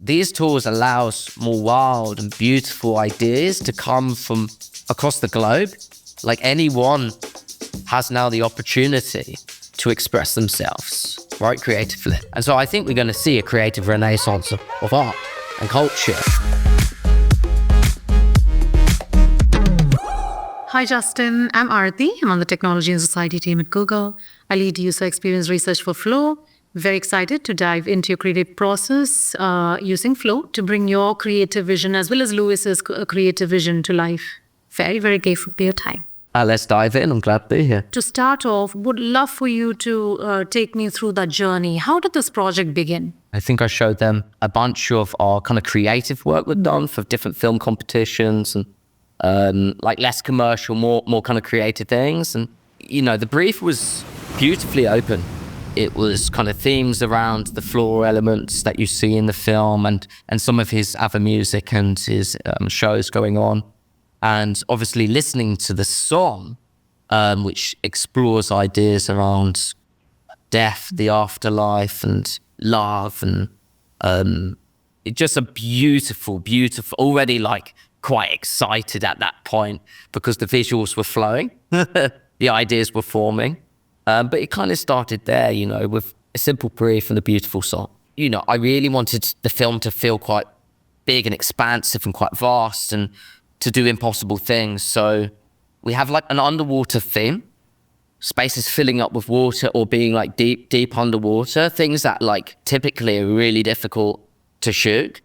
these tools allows more wild and beautiful ideas to come from across the globe. Like anyone has now the opportunity to express themselves, right, creatively. And so I think we're going to see a creative renaissance of art and culture. Hi, Justin. I'm Arathi. I'm on the Technology and Society team at Google. I lead user experience research for Flow. Very excited to dive into your creative process using Flow to bring your creative vision as well as Lewis's creative vision to life. Very, very grateful for your time. Let's dive in. I'm glad to be here. To start off, would love for you to take me through that journey. How did this project begin? I think I showed them a bunch of our kind of creative work we've done for different film competitions and like less commercial, more kind of creative things. And, you know, the brief was beautifully open. It was kind of themes around the floral elements that you see in the film and some of his other music and his shows going on. And obviously listening to the song, which explores ideas around death, the afterlife and love and just a beautiful, already like quite excited at that point because the visuals were flowing, the ideas were forming. But it kind of started there, you know, with a simple brief and a beautiful song. You know, I really wanted the film to feel quite big and expansive and quite vast and to do impossible things. So we have like an underwater theme, spaces filling up with water or being like deep underwater, things that like typically are really difficult to shoot.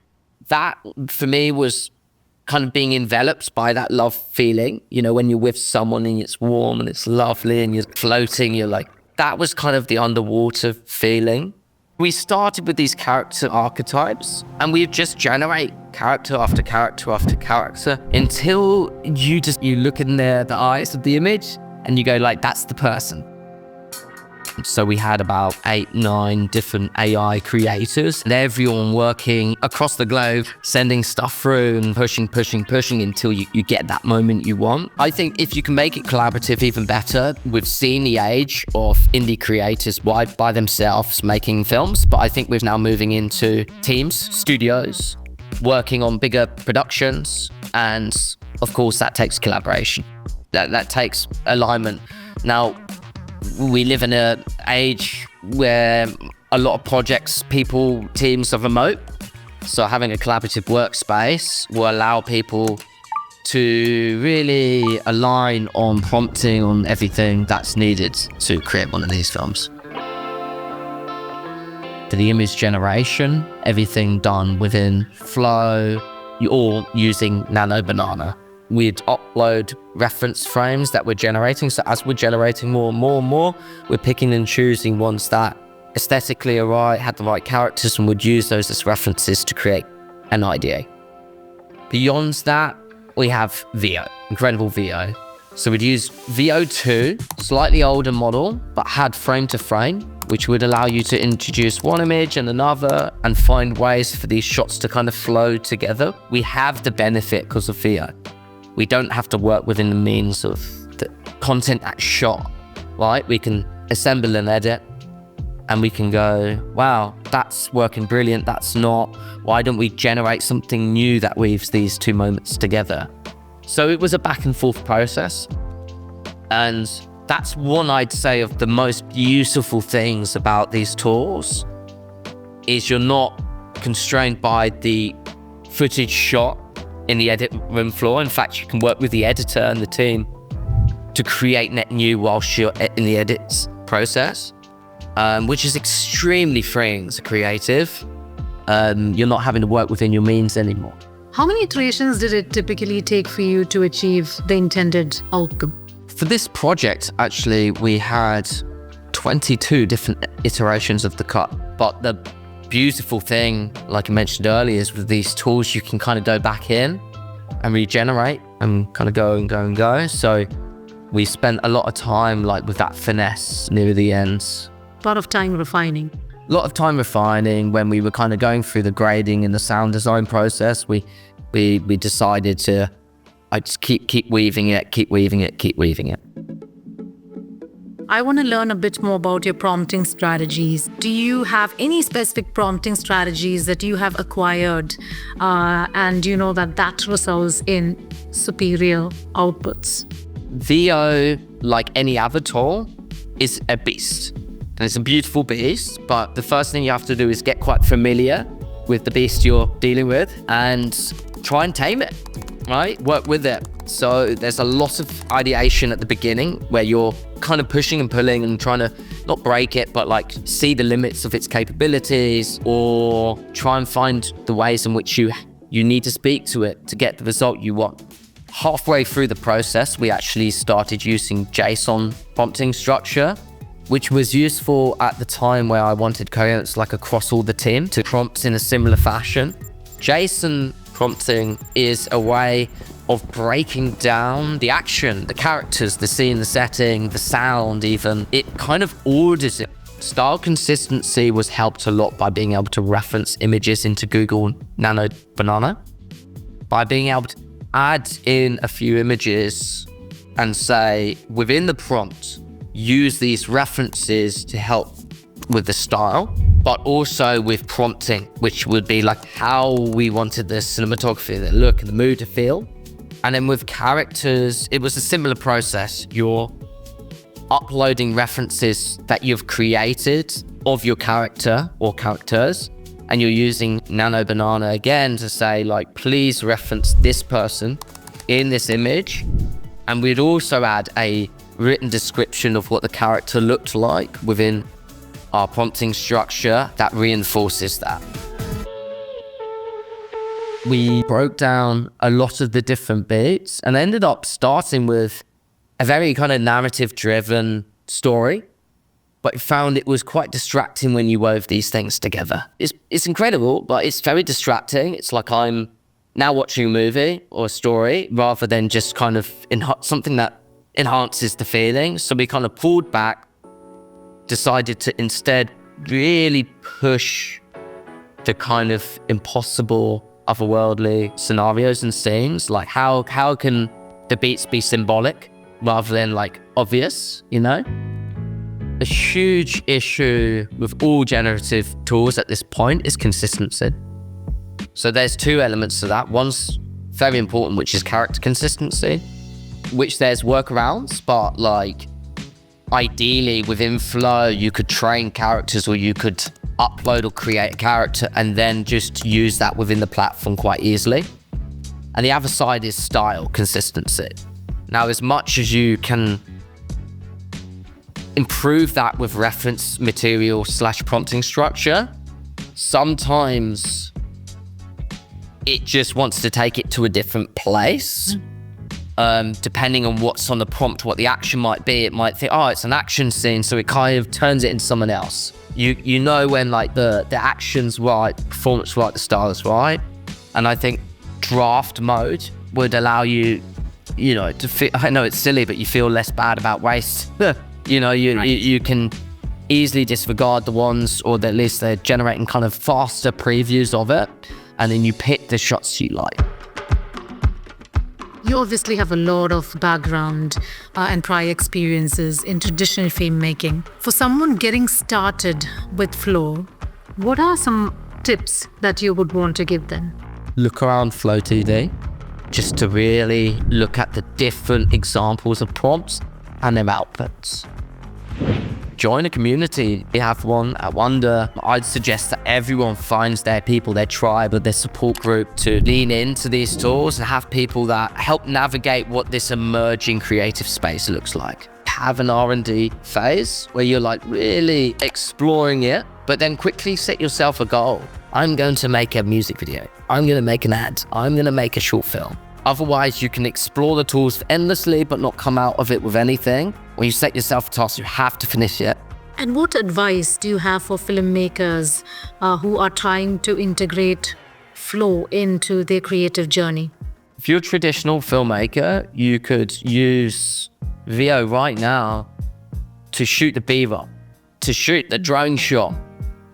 That for me was kind of being enveloped by that love feeling, you know, when you're with someone and it's warm and it's lovely and you're floating, you're like, that was kind of the underwater feeling. We started with these character archetypes and we just generate character after character after character until you look in the eyes of the image and you go like, that's the person. So we had about 8-9 different AI creators and everyone working across the globe, sending stuff through and pushing until you get that moment you want. I think if you can make it collaborative, even better. We've seen the age of indie creators by themselves making films, but I think we're now moving into teams, studios, working on bigger productions. And of course that takes collaboration. That takes alignment. Now, we live in an age where a lot of projects, teams are remote. So having a collaborative workspace will allow people to really align on prompting on everything that's needed to create one of these films. For the image generation, everything done within Flow, you're all using Nano Banana. We'd upload reference frames that we're generating. So as we're generating more and more, we're picking and choosing ones that aesthetically are right, had the right characters, and would use those as references to create an idea. Beyond that, we have VO, incredible VO. So we'd use VO2, slightly older model, but had frame to frame, which would allow you to introduce one image and another and find ways for these shots to kind of flow together. We have the benefit because of VO. We don't have to work within the means of the content that's shot, right? We can assemble and edit and we can go, wow, that's working brilliant, that's not. Why don't we generate something new that weaves these two moments together? So it was a back and forth process. And that's one, I'd say, of the most beautiful things about these tools is you're not constrained by the footage shot in the edit room floor. In fact, you can work with the editor and the team to create net new whilst you're in the edits process, which is extremely freeing as a creative. You're not having to work within your means anymore. How many iterations did it typically take for you to achieve the intended outcome? For this project, actually, we had 22 different iterations of the cut, but the beautiful thing, like I mentioned earlier, is with these tools you can kind of go back in and regenerate and kind of go and go and go. So we spent a lot of time like with that finesse near the ends. A lot of time refining. A lot of time refining. When we were kind of going through the grading and the sound design process, we decided to just keep weaving it. I want to learn a bit more about your prompting strategies. Do you have any specific prompting strategies that you have acquired and you know that results in superior outputs? VO, like any other tool, is a beast. And it's a beautiful beast, but the first thing you have to do is get quite familiar with the beast you're dealing with and try and tame it, right? Work with it. So there's a lot of ideation at the beginning where you're kind of pushing and pulling and trying to not break it, but like see the limits of its capabilities or try and find the ways in which you need to speak to it to get the result you want. Halfway through the process, we actually started using JSON prompting structure, which was useful at the time where I wanted coherence like across all the team to prompt in a similar fashion. JSON prompting is a way of breaking down the action, the characters, the scene, the setting, the sound even. It kind of orders it. Style consistency was helped a lot by being able to reference images into Google Nano Banana. By being able to add in a few images and say, within the prompt, use these references to help with the style, but also with prompting, which would be like how we wanted the cinematography, the look, and the mood to feel. And then with characters, it was a similar process. You're uploading references that you've created of your character or characters, and you're using Nano Banana again to say, like, please reference this person in this image. And we'd also add a written description of what the character looked like within our prompting structure that reinforces that. We broke down a lot of the different bits and ended up starting with a very kind of narrative-driven story, but found it was quite distracting when you wove these things together. It's incredible, but it's very distracting. It's like I'm now watching a movie or a story rather than just kind of something that enhances the feeling. So we kind of pulled back, decided to instead really push the kind of impossible otherworldly scenarios and scenes. Like how can the beats be symbolic rather than like obvious, you know? A huge issue with all generative tools at this point is consistency. So there's two elements to that. One's very important, which is character consistency, which there's workarounds, but like ideally within Flow, you could train characters or you could upload or create a character and then just use that within the platform quite easily. And the other side is style consistency. Now, as much as you can improve that with reference material / prompting structure, sometimes it just wants to take it to a different place. Depending on what's on the prompt, what the action might be, it might think, oh, it's an action scene, so it kind of turns it into someone else. You know when like the action's right, performance right, the style is right. And I think draft mode would allow you, you know, to feel, I know it's silly, but you feel less bad about waste. You know, you can easily disregard the ones, or at least they're generating kind of faster previews of it. And then you pick the shots you like. You obviously have a lot of background and prior experiences in traditional filmmaking. For someone getting started with Flow, what are some tips that you would want to give them? Look around Flow 2D, just to really look at the different examples of prompts and their outputs. Join a community. We have one at Wonder. I'd suggest that everyone finds their people, their tribe, or their support group to lean into these tools and have people that help navigate what this emerging creative space looks like. Have an R&D phase where you're like really exploring it, but then quickly set yourself a goal. I'm going to make a music video. I'm going to make an ad. I'm going to make a short film. Otherwise, you can explore the tools endlessly, but not come out of it with anything. When you set yourself a task, you have to finish it. And what advice do you have for filmmakers who are trying to integrate Flow into their creative journey? If you're a traditional filmmaker, you could use VO right now to shoot the B-roll, to shoot the drone shot,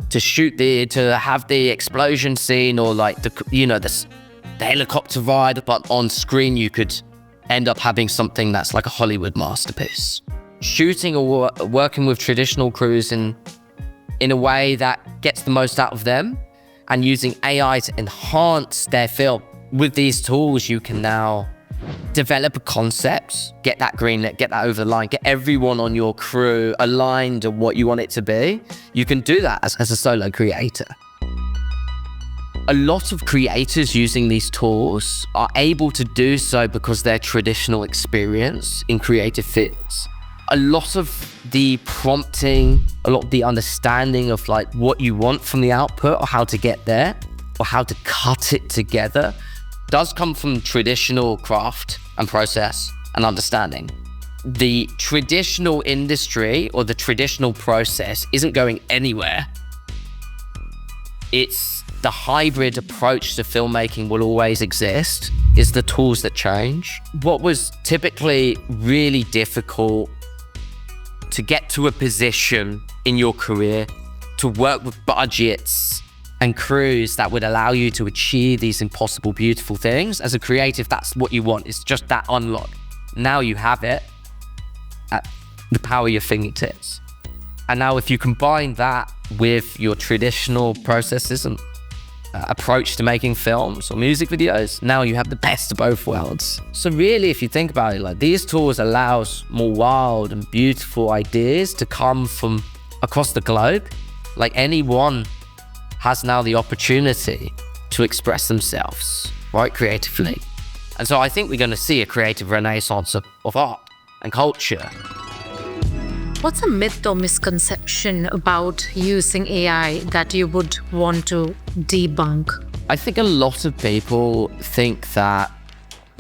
to have the explosion scene, or like the helicopter ride, but on screen you could end up having something that's like a Hollywood masterpiece. shooting or working with traditional crews in a way that gets the most out of them, and using AI to enhance their film. With these tools, you can now develop a concept, get that greenlit, get that over the line, get everyone on your crew aligned on what you want it to be. You can do that as a solo creator. A lot of creators using these tools are able to do so because their traditional experience in creative fields. A lot of the prompting, a lot of the understanding of like what you want from the output or how to get there or how to cut it together does come from traditional craft and process and understanding. The traditional industry or the traditional process isn't going anywhere. It's the hybrid approach to filmmaking will always exist. It's the tools that change. What was typically really difficult to get to a position in your career to work with budgets and crews that would allow you to achieve these impossible, beautiful things. As a creative, that's what you want. It's just that unlock. Now you have it at the power of your fingertips. And now if you combine that with your traditional processes and approach to making films or music videos, now you have the best of both worlds. So really, if you think about it, like these tools allows more wild and beautiful ideas to come from across the globe. Like anyone has now the opportunity to express themselves, right, creatively. And so I think we're going to see a creative renaissance of art and culture. What's a myth or misconception about using AI that you would want to debunk? I think a lot of people think that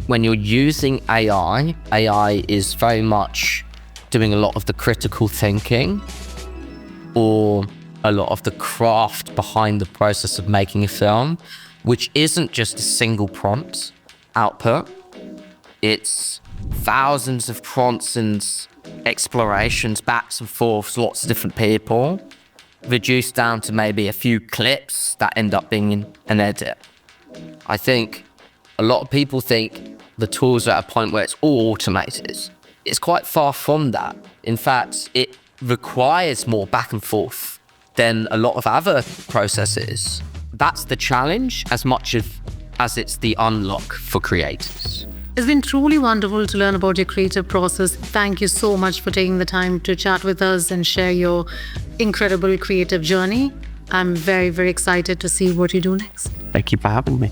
when you're using AI is very much doing a lot of the critical thinking or a lot of the craft behind the process of making a film, which isn't just a single prompt output. It's thousands of prompts and explorations, backs and forths, lots of different people, reduced down to maybe a few clips that end up being an edit. I think a lot of people think the tools are at a point where it's all automated. It's quite far from that. In fact, it requires more back and forth than a lot of other processes. That's the challenge as much as it's the unlock for creators. It's been truly wonderful to learn about your creative process. Thank you so much for taking the time to chat with us and share your incredible creative journey. I'm very, very excited to see what you do next. Thank you for having me.